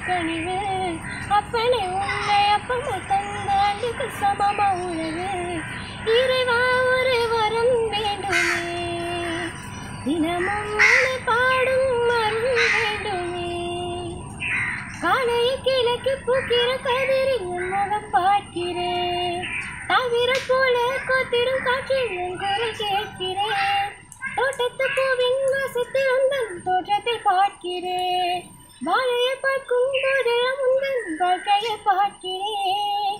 கனிவு அப்பனே உன்னை அப்பனை தந்த அன்புக்கு சமமா உறவு இறைவா ஒரு வரம் வேண்டுமே தினமும் உன்னை பாடும் அருள் வேண்டுமே காலையை கிழக்கு பூக்கிற கதிரில் உன் முகம் பார்க்கிறேன் தவிர போல கோத்திடும் காற்றில் உன் குரல் கேட்கிறேன் தோட்டத்து பூவின் வாசத்தில் உந்தன் தோற்றத்தை பார்க்கிறேன் வாழையை பார்க்கும் போதெல்லாம் உந்தன் வாழ்க்கையை பார்க்கிறேன்